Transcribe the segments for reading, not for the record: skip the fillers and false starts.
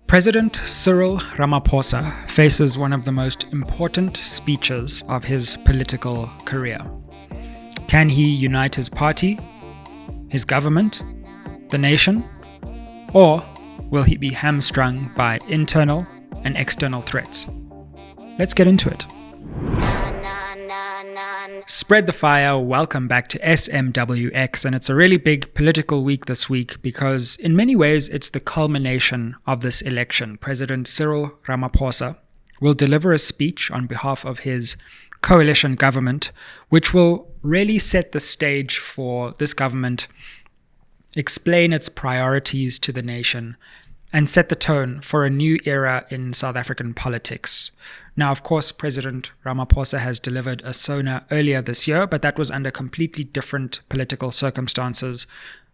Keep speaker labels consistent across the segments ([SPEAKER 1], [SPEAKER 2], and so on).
[SPEAKER 1] President Cyril Ramaphosa faces one of the most important speeches of his political career. Can he unite his party, his government, the nation, or will he be hamstrung by internal and external threats? Let's get into it. Spread the fire, welcome back to SMWX, and it's a really big political week this week because in many ways it's the culmination of this election. President Cyril Ramaphosa will deliver a speech on behalf of his coalition government, which will really set the stage for this government, explain its priorities to the nation, and set the tone for a new era in South African politics. Now, of course, President Ramaphosa has delivered a SONA earlier this year, but that was under completely different political circumstances.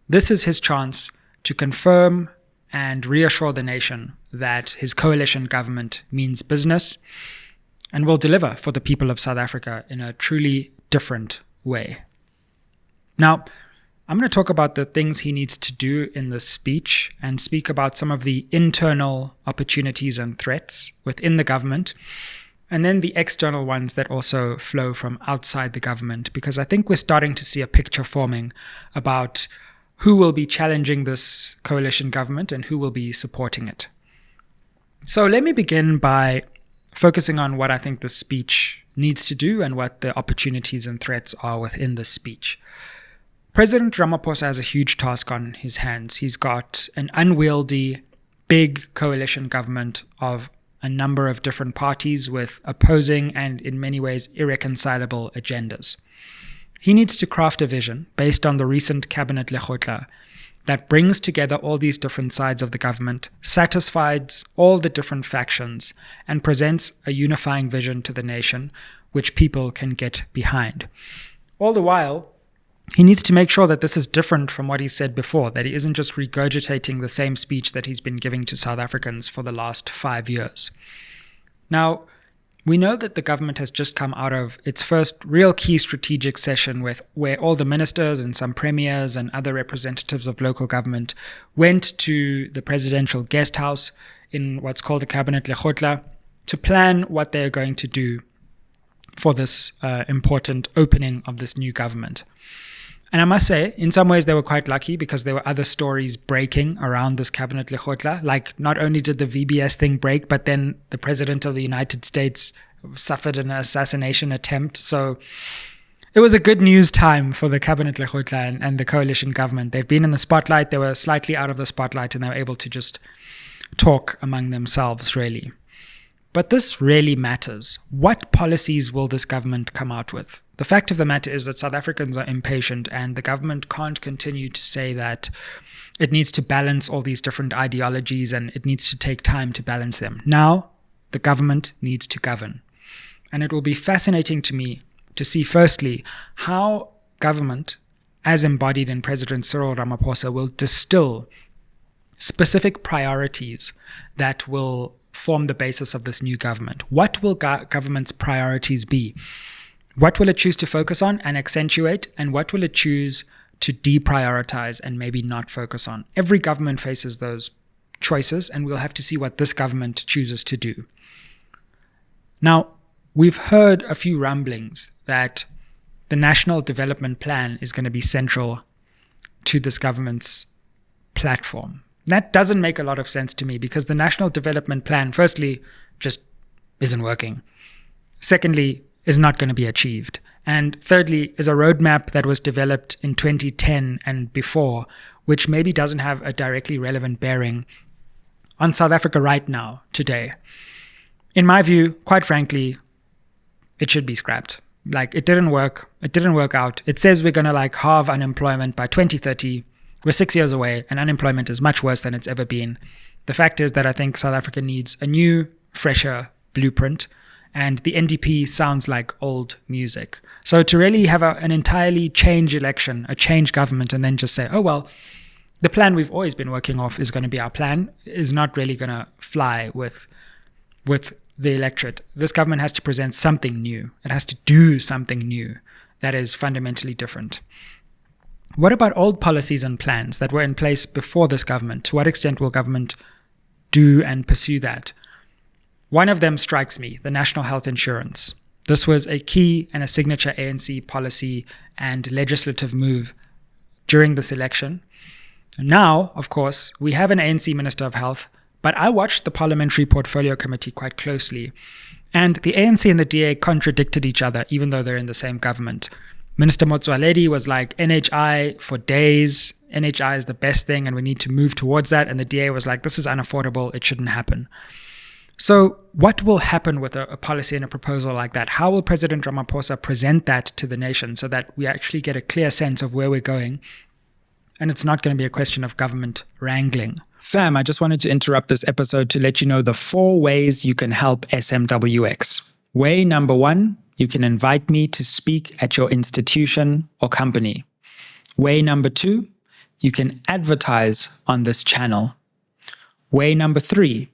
[SPEAKER 1] This is his chance to confirm and reassure the nation that his coalition government means business and will deliver for the people of South Africa in a truly different way. Now, I'm going to talk about the things he needs to do in this speech and speak about some of the internal opportunities and threats within the government, and then the external ones that also flow from outside the government, because I think we're starting to see a picture forming about who will be challenging this coalition government and who will be supporting it. So let me begin by focusing on what I think the speech needs to do and what the opportunities and threats are within the speech. President Ramaphosa has a huge task on his hands. He's got an unwieldy, big coalition government of a number of different parties with opposing and in many ways irreconcilable agendas. He needs to craft a vision based on the recent cabinet lekgotla that brings together all these different sides of the government, satisfies all the different factions, and presents a unifying vision to the nation which people can get behind. All the while, he needs to make sure that this is different from what he said before, that he isn't just regurgitating the same speech that he's been giving to South Africans for the last 5 years. Now, we know that the government has just come out of its first real key strategic session where all the ministers and some premiers and other representatives of local government went to the presidential guest house in what's called the cabinet lekgotla to plan what they're going to do for this important opening of this new government. And I must say, in some ways, they were quite lucky because there were other stories breaking around this cabinet lekgotla. Like, not only did the VBS thing break, but then the President of the United States suffered an assassination attempt. So it was a good news time for the cabinet lekgotla and the coalition government. They've been in the spotlight. They were slightly out of the spotlight and they were able to just talk among themselves, really. But this really matters. What policies will this government come out with? The fact of the matter is that South Africans are impatient and the government can't continue to say that it needs to balance all these different ideologies and it needs to take time to balance them. Now, the government needs to govern. And it will be fascinating to me to see, firstly, how government, as embodied in President Cyril Ramaphosa, will distill specific priorities that will form the basis of this new government. What will government's priorities be? What will it choose to focus on and accentuate, and what will it choose to deprioritize and maybe not focus on? Every government faces those choices, and we'll have to see what this government chooses to do. Now, we've heard a few rumblings that the National Development Plan is going to be central to this government's platform. That doesn't make a lot of sense to me because the National Development Plan, firstly, just isn't working. Secondly, is not going to be achieved. And thirdly, is a roadmap that was developed in 2010 and before, which maybe doesn't have a directly relevant bearing on South Africa right now, today. In my view, quite frankly, it should be scrapped. Like, it didn't work. It didn't work out. It says we're going to halve unemployment by 2030. We're 6 years away and unemployment is much worse than it's ever been. The fact is that I think South Africa needs a new, fresher blueprint, and the NDP sounds like old music. So to really have an entirely change election, a change government, and then just say, oh, well, the plan we've always been working off is going to be our plan, is not really going to fly with the electorate. This government has to present something new. It has to do something new that is fundamentally different. What about old policies and plans that were in place before this government? To what extent will government do and pursue that. One of them strikes me, the national health insurance. This was a key and a signature ANC policy and legislative move during this election. Now, of course, we have an ANC Minister of Health, but I watched the Parliamentary Portfolio Committee quite closely, and the ANC and the DA contradicted each other, even though they're in the same government. Minister Motsoaledi was like, NHI for days, NHI is the best thing and we need to move towards that, and the DA was like, this is unaffordable, it shouldn't happen. So what will happen with a policy and a proposal like that? How will President Ramaphosa present that to the nation so that we actually get a clear sense of where we're going? And it's not going to be a question of government wrangling.
[SPEAKER 2] Fam, I just wanted to interrupt this episode to let you know the 4 ways you can help SMWX. Way number 1, you can invite me to speak at your institution or company. Way number 2, you can advertise on this channel. Way number 3,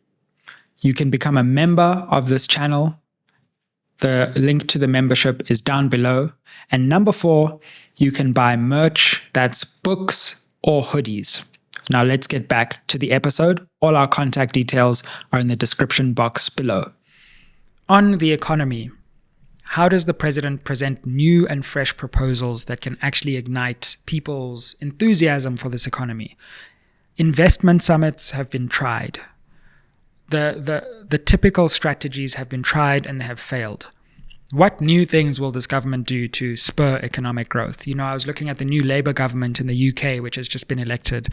[SPEAKER 2] you can become a member of this channel. The link to the membership is down below. And number 4, you can buy merch, that's books or hoodies. Now let's get back to the episode. All our contact details are in the description box below.
[SPEAKER 1] On the economy, how does the president present new and fresh proposals that can actually ignite people's enthusiasm for this economy? Investment summits have been tried. The typical strategies have been tried and they have failed. What new things will this government do to spur economic growth? I was looking at the new Labour government in the UK, which has just been elected.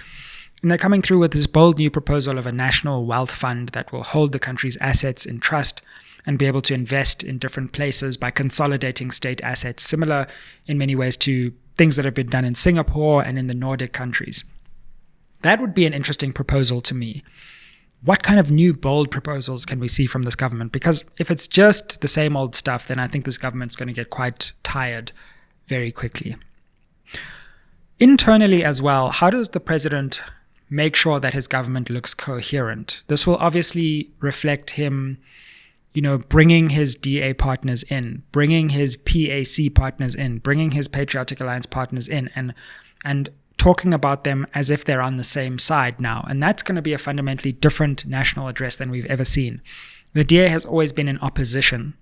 [SPEAKER 1] And they're coming through with this bold new proposal of a national wealth fund that will hold the country's assets in trust and be able to invest in different places by consolidating state assets, similar in many ways to things that have been done in Singapore and in the Nordic countries. That would be an interesting proposal to me. What kind of new bold proposals can we see from this government? Because if it's just the same old stuff, then I think this government's going to get quite tired very quickly. Internally as well, how does the president make sure that his government looks coherent? This will obviously reflect him, bringing his DA partners in, bringing his PAC partners in, bringing his Patriotic Alliance partners in, and talking about them as if they're on the same side now. And that's going to be a fundamentally different national address than we've ever seen. The DA has always been in opposition.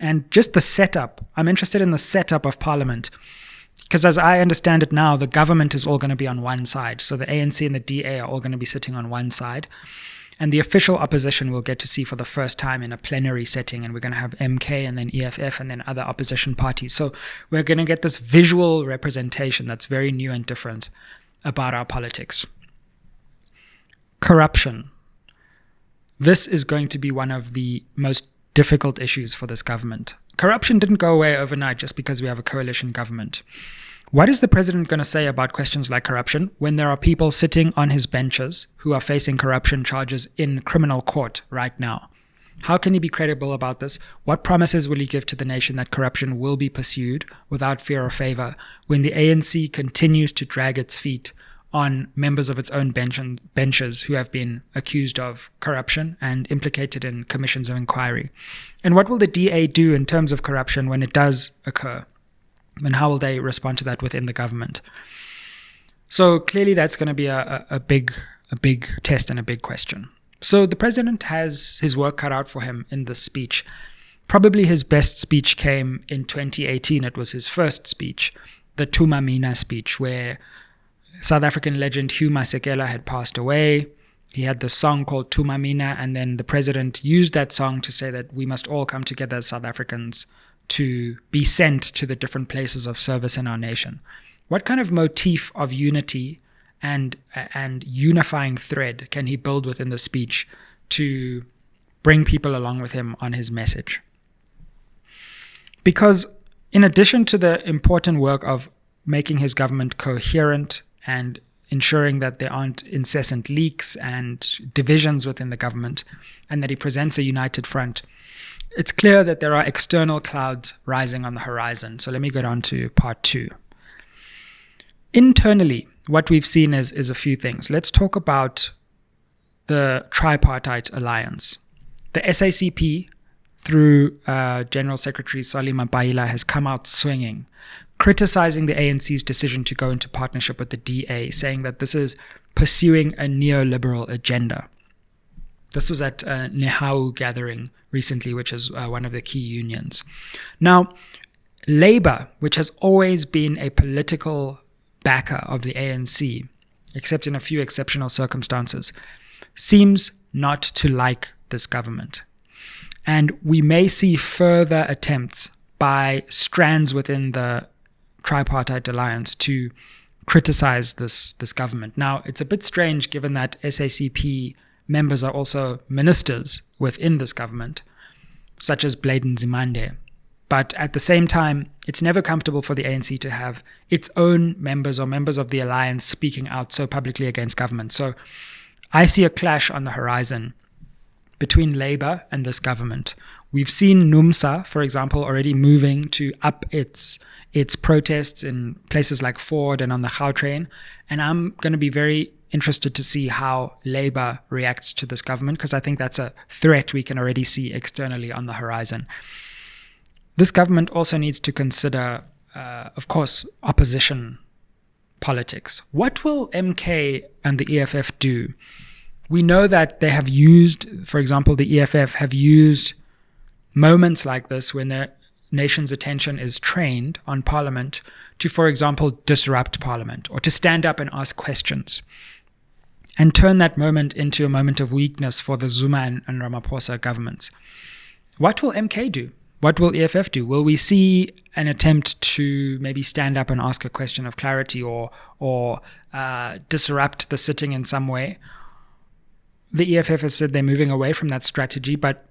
[SPEAKER 1] And just the setup, I'm interested in the setup of Parliament. Because as I understand it now, the government is all going to be on one side. So the ANC and the DA are all going to be sitting on one side. And the official opposition we'll get to see for the first time in a plenary setting. And we're going to have MK and then EFF and then other opposition parties. So we're going to get this visual representation that's very new and different about our politics. Corruption. This is going to be one of the most difficult issues for this government. Corruption didn't go away overnight just because we have a coalition government. What is the president going to say about questions like corruption when there are people sitting on his benches who are facing corruption charges in criminal court right now? How can he be credible about this? What promises will he give to the nation that corruption will be pursued without fear or favor when the ANC continues to drag its feet on members of its own benches who have been accused of corruption and implicated in commissions of inquiry? And what will the DA do in terms of corruption when it does occur? And how will they respond to that within the government? So clearly that's going to be a big test and a big question. So the president has his work cut out for him in this speech. Probably his best speech came in 2018. It was his first speech, the Tumamina speech, where South African legend Hugh Masekela had passed away. He had the song called Tumamina, and then the president used that song to say that we must all come together as South Africans to be sent to the different places of service in our nation. What kind of motif of unity and unifying thread can he build within the speech to bring people along with him on his message? Because in addition to the important work of making his government coherent and ensuring that there aren't incessant leaks and divisions within the government, and that he presents a united front, it's clear that there are external clouds rising on the horizon. So let me go on to part 2. Internally, what we've seen is a few things. Let's talk about the tripartite alliance. The SACP, through General Secretary Solly Mapaila, has come out swinging, criticizing the ANC's decision to go into partnership with the DA, saying that this is pursuing a neoliberal agenda. This was at a Nehau gathering recently, which is one of the key unions. Now, Labour, which has always been a political backer of the ANC, except in a few exceptional circumstances, seems not to like this government. And we may see further attempts by strands within the tripartite alliance to criticize this government. Now, it's a bit strange given that SACP members are also ministers within this government, such as Bladen Zimande. But at the same time, it's never comfortable for the ANC to have its own members or members of the alliance speaking out so publicly against government. So I see a clash on the horizon between Labour and this government. We've seen NUMSA, for example, already moving to up its protests in places like Ford and on the Gautrain. And I'm going to be very interested to see how Labour reacts to this government, because I think that's a threat we can already see externally on the horizon. This government also needs to consider, of course, opposition politics. What will MK and the EFF do? We know that they have used, for example, the EFF have used moments like this when their nation's attention is trained on Parliament to, for example, disrupt Parliament or to stand up and ask questions and turn that moment into a moment of weakness for the Zuma and Ramaphosa governments. What will MK do? What will EFF do? Will we see an attempt to maybe stand up and ask a question of clarity or disrupt the sitting in some way? The EFF has said they're moving away from that strategy, but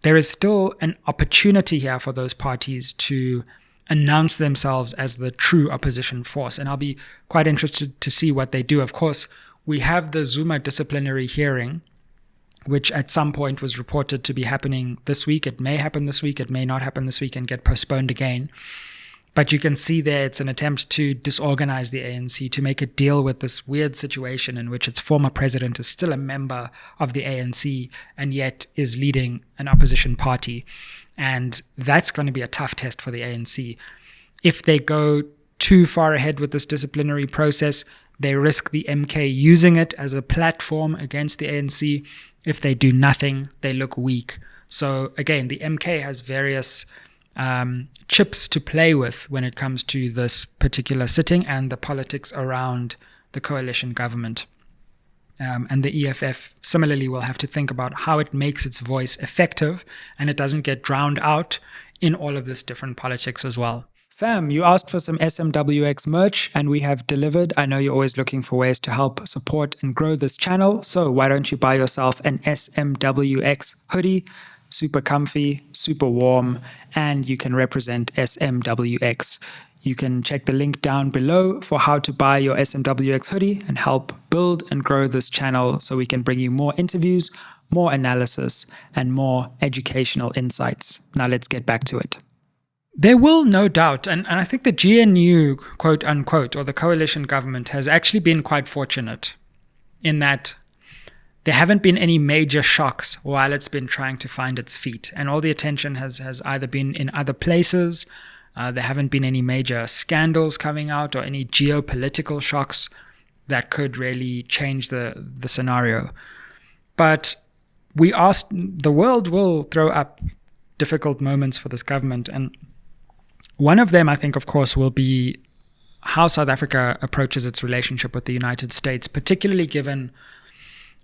[SPEAKER 1] there is still an opportunity here for those parties to announce themselves as the true opposition force. And I'll be quite interested to see what they do. Of course, we have the Zuma disciplinary hearing, which at some point was reported to be happening this week. It may happen this week, it may not happen this week and get postponed again. But you can see there it's an attempt to disorganize the ANC, to make it deal with this weird situation in which its former president is still a member of the ANC and yet is leading an opposition party. And that's going to be a tough test for the ANC. If they go too far ahead with this disciplinary process, they risk the MK using it as a platform against the ANC. If they do nothing, they look weak. So again, the MK has various chips to play with when it comes to this particular sitting and the politics around the coalition government. And the EFF similarly will have to think about how it makes its voice effective and it doesn't get drowned out in all of this different politics as well.
[SPEAKER 2] Fam, you asked for some SMWX merch and we have delivered. I know you're always looking for ways to help support and grow this channel. So why don't you buy yourself an SMWX hoodie? Super comfy, super warm, and you can represent SMWX. You can check the link down below for how to buy your SMWX hoodie and help build and grow this channel so we can bring you more interviews, more analysis, and more educational insights. Now let's get back to it.
[SPEAKER 1] There will no doubt, and I think the GNU, quote unquote, or the coalition government has actually been quite fortunate in that there haven't been any major shocks while it's been trying to find its feet. And all the attention has either been in other places. There haven't been any major scandals coming out or any geopolitical shocks that could really change the scenario. But the world will throw up difficult moments for this government. And one of them, I think, of course, will be how South Africa approaches its relationship with the United States, particularly given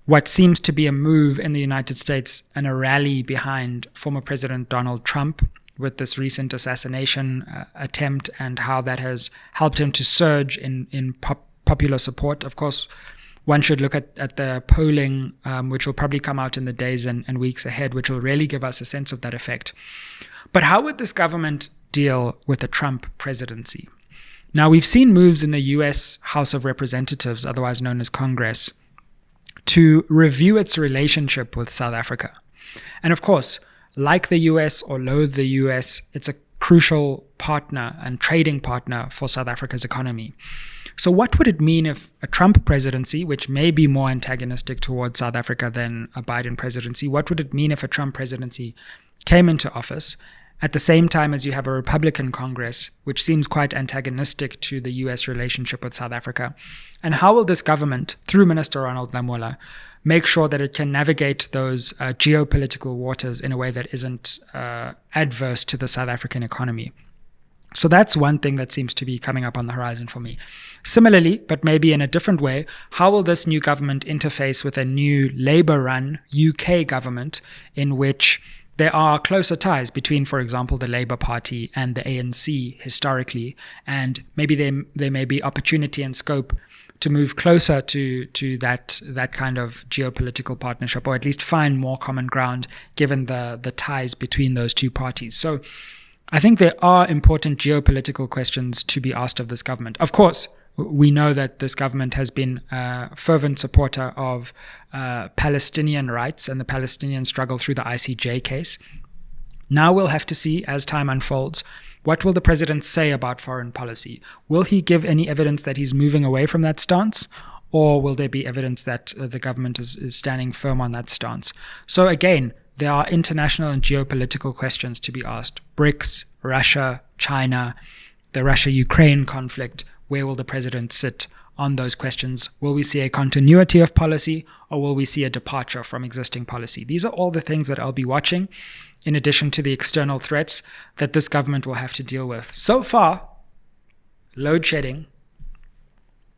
[SPEAKER 1] what seems to be a move in the United States and a rally behind former President Donald Trump with this recent assassination attempt and how that has helped him to surge in popular support. Of course, one should look at the polling, which will probably come out in the days and weeks ahead, which will really give us a sense of that effect. But how would this government deal with the Trump presidency? Now, we've seen moves in the US House of Representatives, otherwise known as Congress, to review its relationship with South Africa. And of course, like the US or loathe the US, it's a crucial partner and trading partner for South Africa's economy. So what would it mean if a Trump presidency, which may be more antagonistic towards South Africa than a Biden presidency, what would it mean if a Trump presidency came into office at the same time as you have a Republican Congress, which seems quite antagonistic to the US relationship with South Africa? And how will this government, through Minister Ronald Lamola, make sure that it can navigate those geopolitical waters in a way that isn't adverse to the South African economy? So that's one thing that seems to be coming up on the horizon for me. Similarly, but maybe in a different way, how will this new government interface with a new Labour-run UK government in which there are closer ties between, for example, the Labour Party and the ANC historically, and maybe there may be opportunity and scope to move closer to that kind of geopolitical partnership, or at least find more common ground given the ties between those two parties. So I think there are important geopolitical questions to be asked of this government. Of course, we know that this government has been a fervent supporter of Palestinian rights and the Palestinian struggle through the ICJ case. Now we'll have to see, as time unfolds, what will the president say about foreign policy? Will he give any evidence that he's moving away from that stance? Or will there be evidence that the government is standing firm on that stance? So again, there are international and geopolitical questions to be asked. BRICS, Russia, China, the Russia-Ukraine conflict. Where will the president sit on those questions? Will we see a continuity of policy, or will we see a departure from existing policy? These are all the things that I'll be watching, in addition to the external threats that this government will have to deal with. So far, load shedding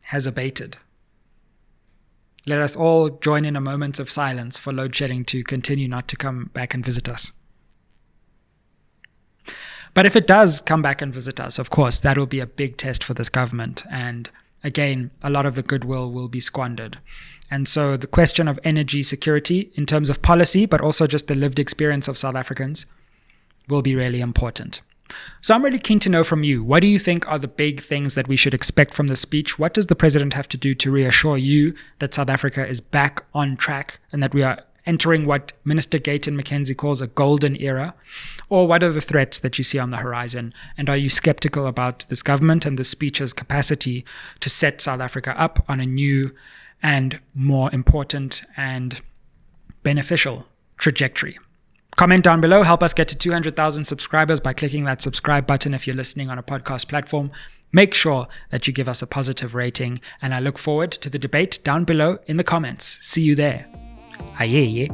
[SPEAKER 1] has abated. Let us all join in a moment of silence for load shedding to continue not to come back and visit us. But if it does come back and visit us, of course, that will be a big test for this government. And again, a lot of the goodwill will be squandered. And so the question of energy security in terms of policy, but also just the lived experience of South Africans, will be really important. So I'm really keen to know from you, what do you think are the big things that we should expect from the speech? What does the president have to do to reassure you that South Africa is back on track and that we are entering what Minister Gayton McKenzie calls a golden era? Or what are the threats that you see on the horizon? And are you skeptical about this government and the speech's capacity to set South Africa up on a new and more important and beneficial trajectory? Comment down below. Help us get to 200,000 subscribers by clicking that subscribe button if you're listening on a podcast platform. Make sure that you give us a positive rating, and I look forward to the debate down below in the comments. See you there. Aye.